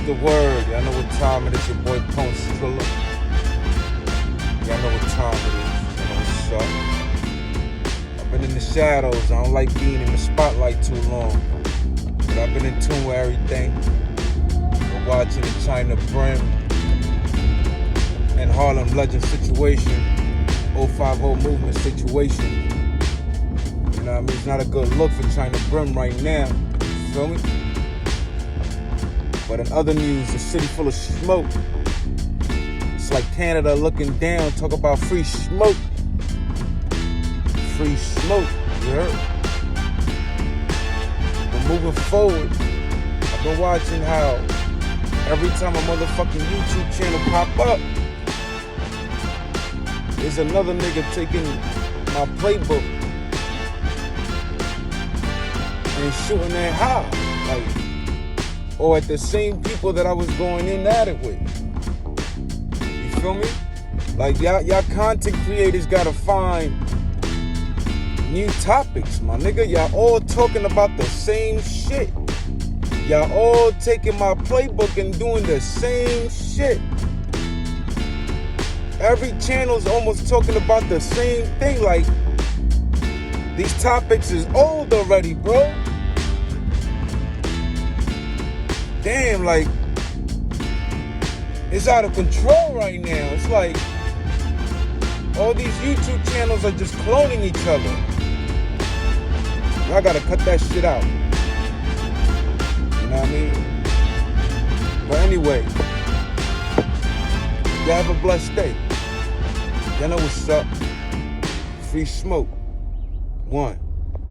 the word? Y'all know what time it is. Your boy Ponce Thriller. Y'all know what time it is. Y'all know what's up. I've been in the shadows. I don't like being in the spotlight too long. But I've been in tune with everything. We're watching the Chyna Brim and Harlem Legend situation. 050 movement situation. You know what I mean? It's not a good look for Chyna Brim right now. You feel me? But in other news, the city full of smoke. It's like Canada looking down, talk about free smoke. Free smoke, you heard? But moving forward, I've been watching how every time a motherfucking YouTube channel pop up, there's another nigga taking my playbook and shooting that high. Like, or at the same people that I was going in at it with. You feel me? Like, y'all content creators gotta find new topics, my nigga. Y'all all talking about the same shit. Y'all all taking my playbook and doing the same shit. Every channel's almost talking about the same thing. Like, these topics is old already, bro. Damn, like, it's out of control right now. It's like all these YouTube channels are just cloning each other. Y'all gotta cut that shit out. You know what I mean? But anyway, y'all have a blessed day. Y'all know what's up. Free smoke. 1.